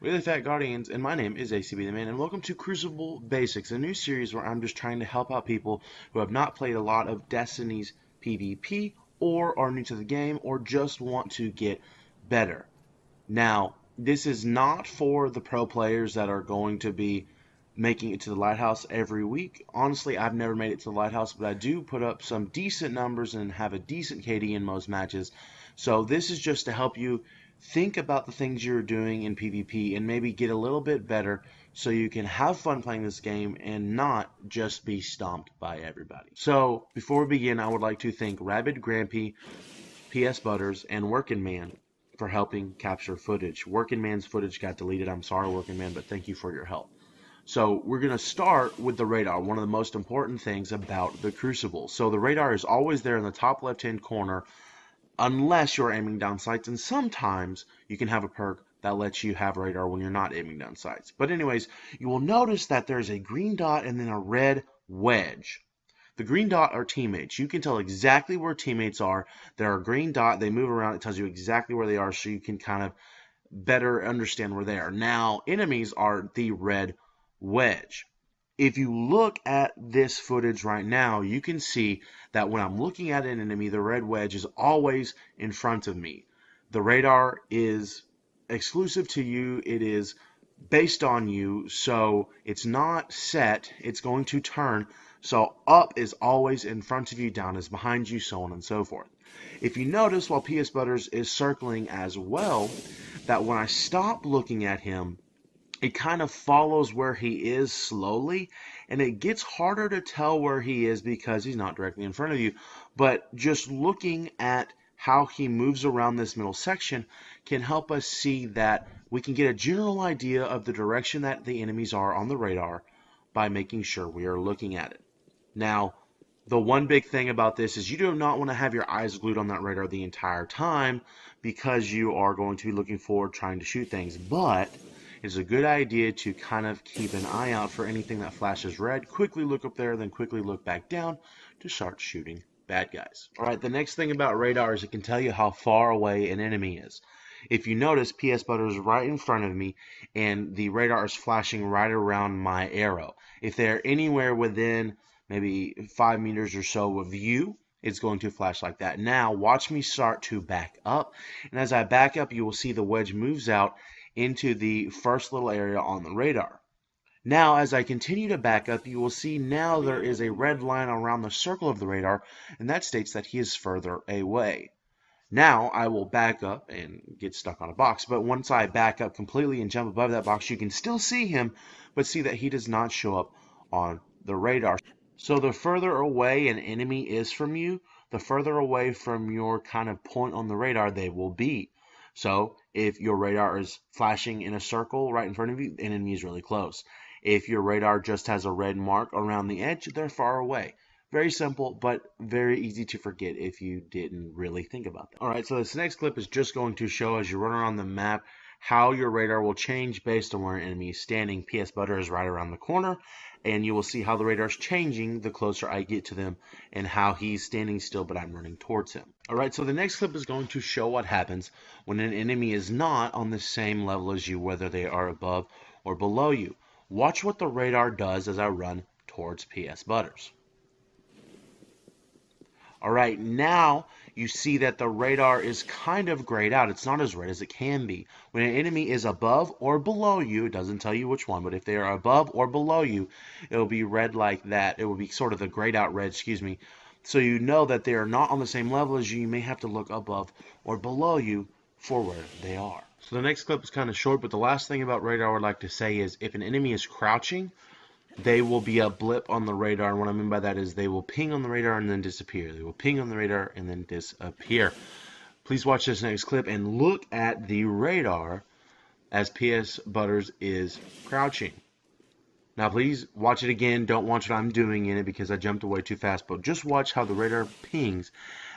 Really Fat Guardians, and my name is ACB the Man, and welcome to Crucible Basics, a new series where I'm just trying to help out people who have not played a lot of Destiny's PvP, or are new to the game, or just want to get better. Now, this is not for the pro players that are going to be making it to the lighthouse every week. Honestly, I've never made it to the lighthouse, but I do put up some decent numbers and have a decent KD in most matches. So this is just to help you think about the things you're doing in PvP and maybe get a little bit better so you can have fun playing this game and not just be stomped by everybody. So before we begin, I would like to thank Rabid Grampy, PS Butters, and Workin' Man for helping capture footage. Workin' Man's footage got deleted. I'm sorry, Workin' Man, but thank you for your help. So we're going to start with the radar, one of the most important things about the Crucible. So the radar is always there in the top left-hand corner unless you're aiming down sights, and sometimes you can have a perk that lets you have radar when you're not aiming down sights. But anyways, you will notice that there's a green dot and then a red wedge. The green dot are teammates. You can tell exactly where teammates are. There are a green dot. They move around. It tells you exactly where they are so you can kind of better understand where they are. Now, enemies are the red wedge. If you look at this footage right now, you can see that when I'm looking at an enemy, the red wedge is always in front of me. The radar is exclusive to you. It is based on you, so it's not set. It's going to turn. So up is always in front of you, down is behind you, so on and so forth. If you notice, while PS Butters is circling as well, that when I stop looking at him, it kind of follows where he is slowly, and it gets harder to tell where he is because he's not directly in front of you. But just looking at how he moves around this middle section can help us see that we can get a general idea of the direction that the enemies are on the radar by making sure we are looking at it. Now, the one big thing about this is you do not want to have your eyes glued on that radar the entire time because you are going to be looking forward trying to shoot things, but it's a good idea to kind of keep an eye out for anything that flashes red. Quickly look up there, then quickly look back down to start shooting bad guys. Alright, the next thing about radar is it can tell you how far away an enemy is. If you notice, PS Butter is right in front of me, and the radar is flashing right around my arrow. If they're anywhere within maybe 5 meters or so of you, it's going to flash like that. Now, watch me start to back up, and as I back up, you will see the wedge moves out into the first little area on the radar. Now, as I continue to back up, you will see now there is a red line around the circle of the radar, and that states that he is further away. Now, I will back up and get stuck on a box, but once I back up completely and jump above that box, you can still see him, but see that he does not show up on the radar. So the further away an enemy is from you, the further away from your kind of point on the radar they will be. So if your radar is flashing in a circle right in front of you, the enemy is really close. If your radar just has a red mark around the edge, they're far away. Very simple, but very easy to forget if you didn't really think about that. Alright, so this next clip is just going to show as you run around the map how your radar will change based on where an enemy is standing. PS Butter is right around the corner, and you will see how the radar is changing the closer I get to them and how he's standing still but I'm running towards him. Alright, so the next clip is going to show what happens when an enemy is not on the same level as you, whether they are above or below you. Watch what the radar does as I run towards PS Butters. Alright, now you see that the radar is kind of grayed out. It's not as red as it can be. When an enemy is above or below you, it doesn't tell you which one, but if they are above or below you, it will be red like that. It will be sort of the grayed out red, So you know that they are not on the same level as you. You may have to look above or below you for where they are. So the next clip is kind of short, but the last thing about radar I would like to say is if an enemy is crouching, they will be a blip on the radar, and what I mean by that is they will ping on the radar and then disappear. They will ping on the radar and then disappear. Please watch this next clip and look at the radar as PS Butters is crouching. Now please watch it again. Don't watch what I'm doing in it because I jumped away too fast, but just watch how the radar pings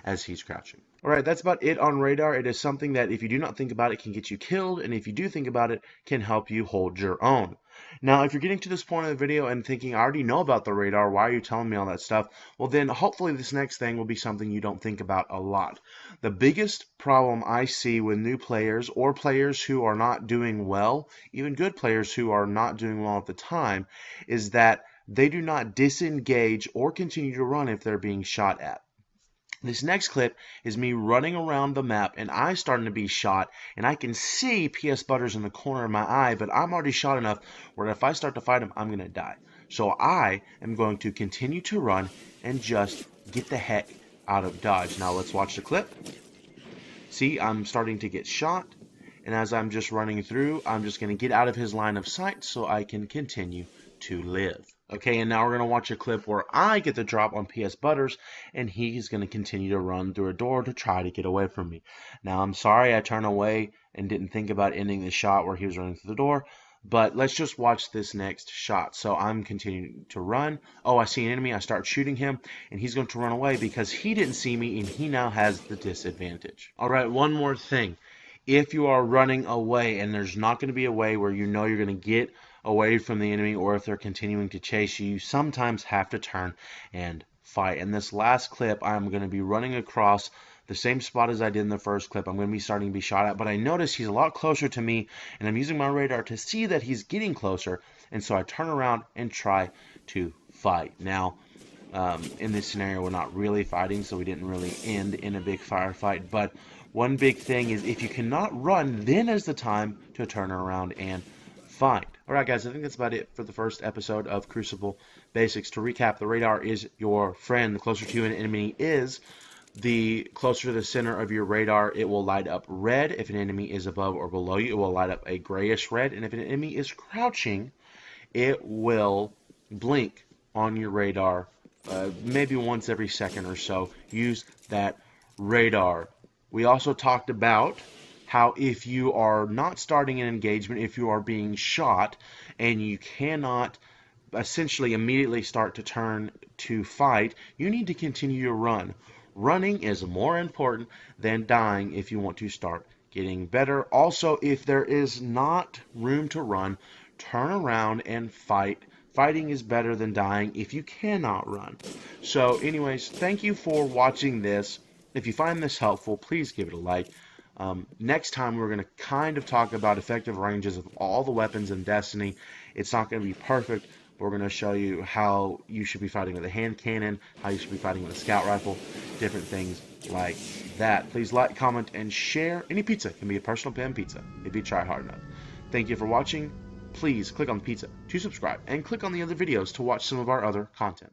as he's crouching. Alright, that's about it on radar. It is something that if you do not think about it can get you killed, and if you do think about it can help you hold your own. Now, if you're getting to this point of the video and thinking, I already know about the radar, why are you telling me all that stuff? Well, then hopefully this next thing will be something you don't think about a lot. The biggest problem I see with new players or players who are not doing well, even good players who are not doing well at the time, is that they do not disengage or continue to run if they're being shot at. This next clip is me running around the map and I starting to be shot, and I can see PS Butters in the corner of my eye, but I'm already shot enough where if I start to fight him, I'm going to die. So I am going to continue to run and just get the heck out of dodge. Now let's watch the clip. See, I'm starting to get shot, and as I'm just running through, I'm just going to get out of his line of sight so I can continue to live. Okay, and now we're going to watch a clip where I get the drop on PS Butters, and he's going to continue to run through a door to try to get away from me. Now, I'm sorry I turned away and didn't think about ending the shot where he was running through the door, but let's just watch this next shot. So I'm continuing to run. Oh, I see an enemy. I start shooting him, and he's going to run away because he didn't see me, and he now has the disadvantage. All right, one more thing. If you are running away and there's not going to be a way where you know you're going to get away from the enemy, or if they're continuing to chase you, you sometimes have to turn and fight. In this last clip, I'm going to be running across the same spot as I did in the first clip. I'm going to be starting to be shot at, but I notice he's a lot closer to me, and I'm using my radar to see that he's getting closer, and so I turn around and try to fight. Now, in this scenario, we're not really fighting, so we didn't really end in a big firefight, but one big thing is if you cannot run, then is the time to turn around and fight. Alright guys, I think that's about it for the first episode of Crucible Basics. To recap, the radar is your friend. The closer to an enemy is, the closer to the center of your radar, it will light up red. If an enemy is above or below you, it will light up a grayish red. And if an enemy is crouching, it will blink on your radar maybe once every second or so. Use that radar. We also talked about how if you are not starting an engagement, if you are being shot and you cannot essentially immediately start to turn to fight, you need to continue to run. Running is more important than dying if you want to start getting better. Also, if there is not room to run, turn around and fight. Fighting is better than dying if you cannot run. So anyways, thank you for watching this. If you find this helpful, please give it a like. Next time we're going to kind of talk about effective ranges of all the weapons in Destiny. It's not going to be perfect, but we're going to show you how you should be fighting with a hand cannon, how you should be fighting with a scout rifle, different things like that. Please like, comment, and share. Any pizza can be a personal pan pizza if you try hard enough. Thank you for watching. Please click on the pizza to subscribe and click on the other videos to watch some of our other content.